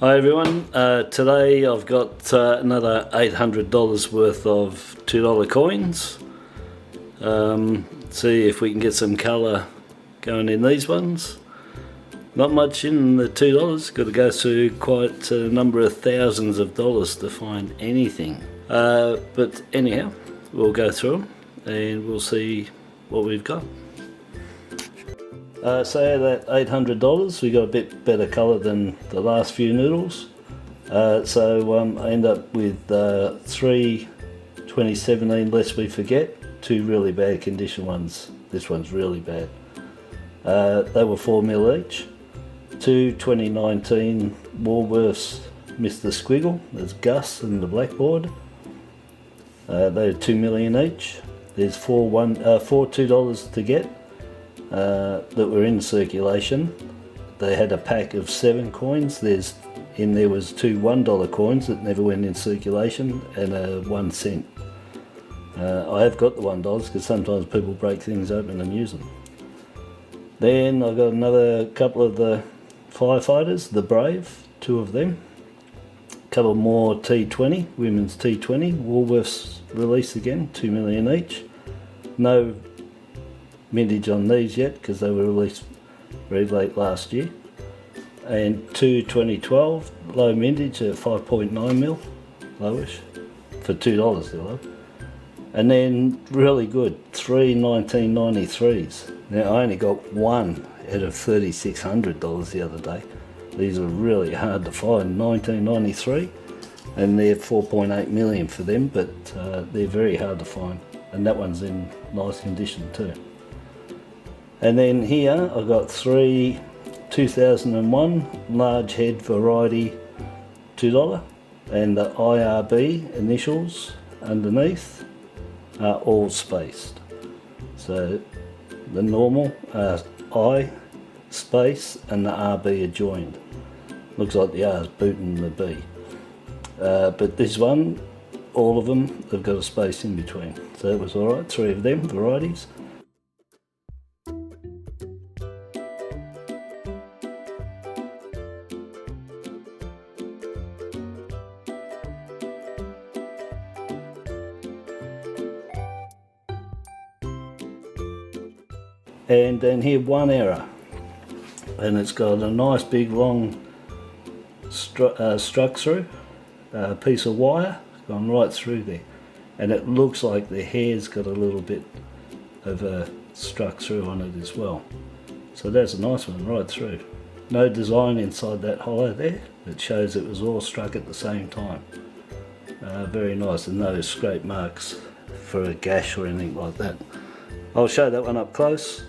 Hi everyone, today I've got another $800 worth of $2 coins. See if we can get some colour going in these ones. Not much in the $2, got to go through quite a number of thousands of dollars to find anything. But anyhow, we'll go through them and we'll see what we've got. So that $800, we got a bit better colour than the last few noodles. So I end up with 3 2017 Lest We Forget, 2 really bad condition ones. This one's really bad. They were 4mm each. 2 2019 Woolworths Mr. Squiggle, there's Gus and the Blackboard. They're 2 million each. There's four $2 to get. That were in circulation. They had a pack of 7 coins. There was 2 $1 coins that never went in circulation and a 1 cent. I have got the $1 because sometimes people break things open and use them. Then I got another couple of the firefighters, the Brave, 2 of them. A couple more T20, women's T20, Woolworths released again, 2 million each. No mintage on these yet because they were released very late last year. And 2 2012 low mintage at 5.9mm, lowish, for $2 they're low. And then really good 3 1993s. Now I only got 1 out of $3,600 the other day. These are really hard to find, 1993, and they're 4.8 million for them, but they're very hard to find, and that one's in nice condition too. And then here I've got 3 2001 large head variety $2, and the IRB initials underneath are all spaced. So the normal I space and the RB are joined. Looks like the R is booting the B. But this one, all of them have got a space in between. So it was alright, 3 of them varieties. And then here 1 error, and it's got a nice big long struck through piece of wire gone right through there, and it looks like the hair's got a little bit of a struck through on it as well. So that's a nice one right through. No design inside that hollow there. It shows it was all struck at the same time. Very nice, and no scrape marks for a gash or anything like that. I'll show that one up close.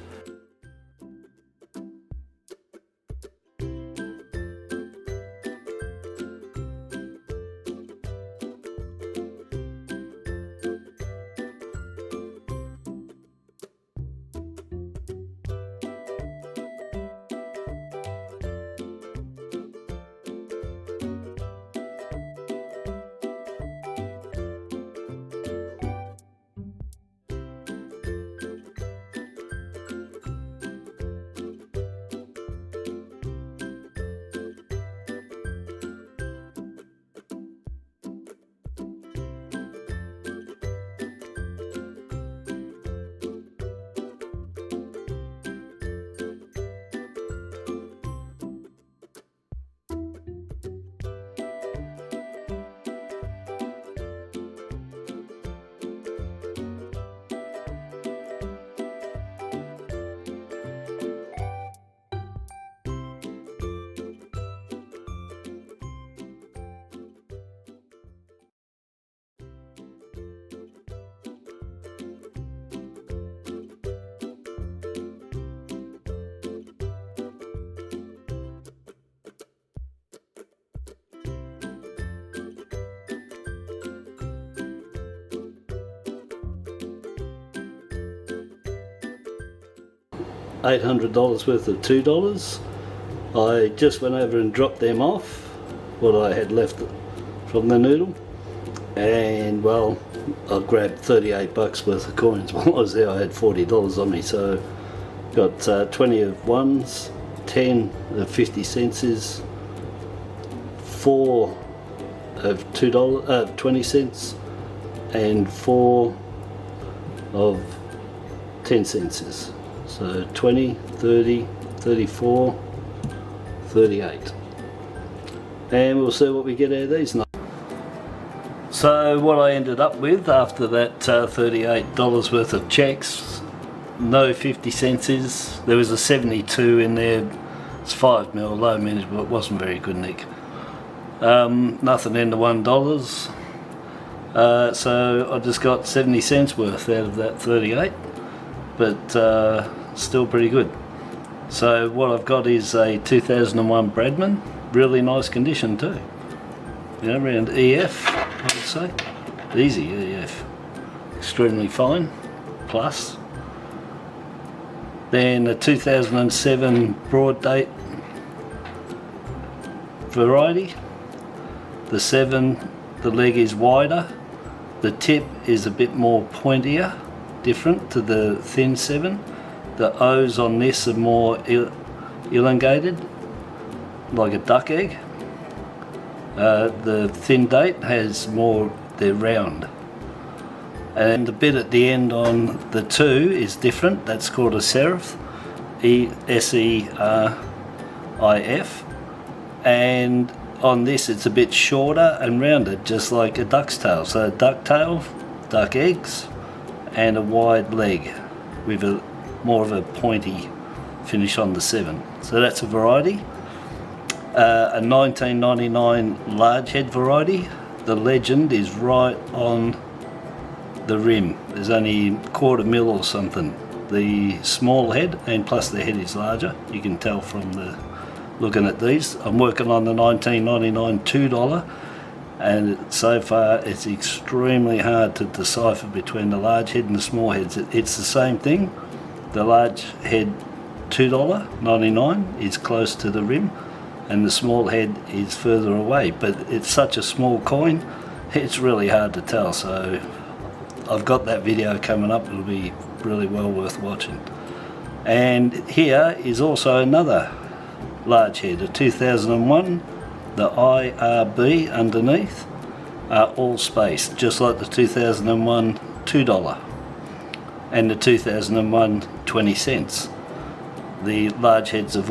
$800 worth of $2. I just went over and dropped them off, what I had left from the Noodle, and well, I grabbed 38 bucks worth of coins while I was there. I had $40 on me, so got 20 of ones, 10 of 50 cents, 4 of $2, 20 cents, and 4 of 10 cents. So 20, 30, 34, 38. And we'll see what we get out of these. So what I ended up with after that $38 worth of checks, no 50 cents, there was a 72 in there. It's 5 mil, low mintage, but it wasn't very good, Nick. Nothing in the $1. So I just got 70 cents worth out of that 38, but still pretty good. So what I've got is a 2001 Bradman, really nice condition too. You know, around EF, I would say. Easy EF. Extremely fine, plus. Then a 2007 broad date variety. The 7, the leg is wider. The tip is a bit more pointier, different to the thin 7. The O's on this are more elongated, like a duck egg. The thin date has more, they're round. And the bit at the end on the 2 is different, that's called a serif, S-E-R-I-F. And on this it's a bit shorter and rounded, just like a duck's tail. So duck tail, duck eggs, and a wide leg with a more of a pointy finish on the 7. So that's a variety. A 1999 large head variety. The legend is right on the rim. There's only 1/4 mil or something. The small head, and plus the head is larger. You can tell from the looking at these. I'm working on the 1999 $2, and so far it's extremely hard to decipher between the large head and the small heads. It's the same thing. The large head $2.99 is close to the rim, and the small head is further away, but it's such a small coin, it's really hard to tell. So I've got that video coming up, it'll be really well worth watching. And here is also another large head, a 2001, the IRB underneath are all spaced, just like the 2001 $2 and the 2001 20 cents. The large heads are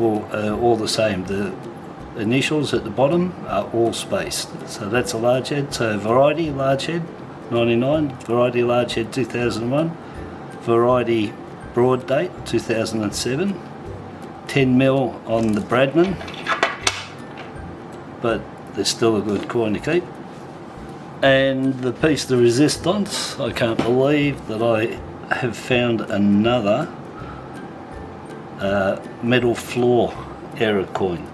all the same. The initials at the bottom are all spaced. So that's a large head. So variety large head 99, variety large head 2001, variety broad date 2007, 10 mil on the Bradman, but they're still a good coin to keep. And the piece de resistance, I can't believe that I have found another Metal Flaw error coin.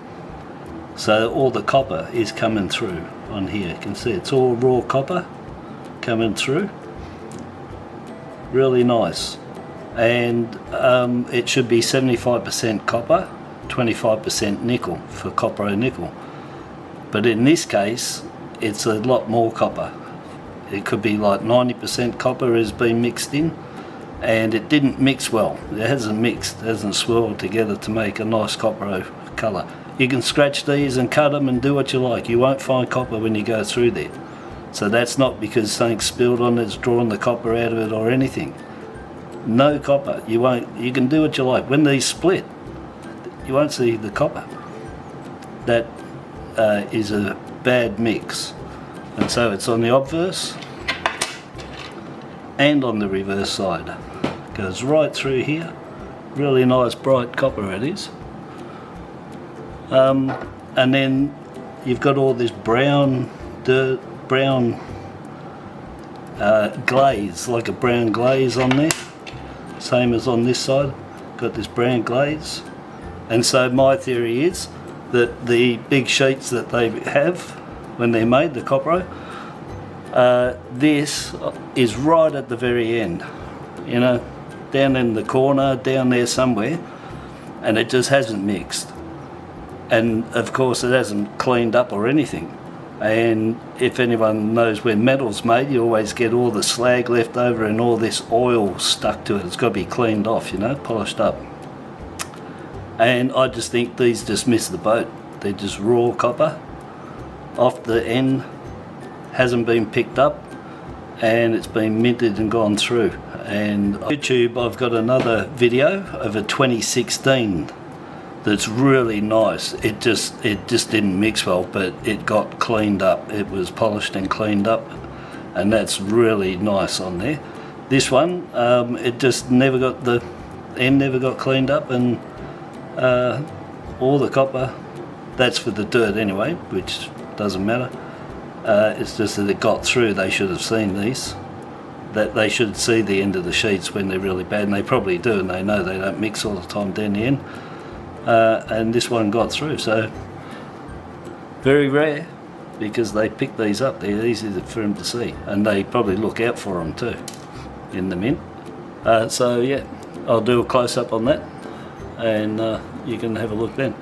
So all the copper is coming through on here. You can see it's all raw copper coming through. Really nice. And it should be 75% copper, 25% nickel for copper and nickel. But in this case, it's a lot more copper. It could be like 90% copper has been mixed in, and it didn't mix well. It hasn't mixed, it hasn't swirled together to make a nice copper colour. You can scratch these and cut them and do what you like. You won't find copper when you go through there. So that's not because something spilled on it's drawn the copper out of it or anything. No copper. You can do what you like. When these split, you won't see the copper. That is a bad mix. And so it's on the obverse and on the reverse side. Goes right through here. Really nice bright copper it is. And then you've got all this brown dirt, brown glaze, like a brown glaze on there. Same as on this side, got this brown glaze. And so my theory is that the big sheets that they have when they're made, the copper, this is right at the very end, you know, down in the corner, down there somewhere, and it just hasn't mixed. And of course it hasn't cleaned up or anything. And if anyone knows where metal's made, you always get all the slag left over and all this oil stuck to it. It's got to be cleaned off, you know, polished up. And I just think these just miss the boat. They're just raw copper, off the end hasn't been picked up, and it's been minted and gone through. And on YouTube I've got another video of a 2016 that's really nice. It just didn't mix well, but it got cleaned up. It was polished and cleaned up, and that's really nice on there. This one, it just never got, the end never got cleaned up, and all the copper, that's for the dirt anyway, which doesn't matter. It's just that it got through. They should have seen these. That they should see the end of the sheets when they're really bad, and they probably do, and they know they don't mix all the time down the end. And this one got through, so very rare, because they pick these up. They're easy for them to see, and they probably look out for them too in the mint. So yeah, I'll do a close-up on that, and you can have a look then.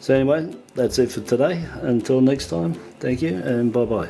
So anyway, that's it for today. Until next time, thank you and bye bye.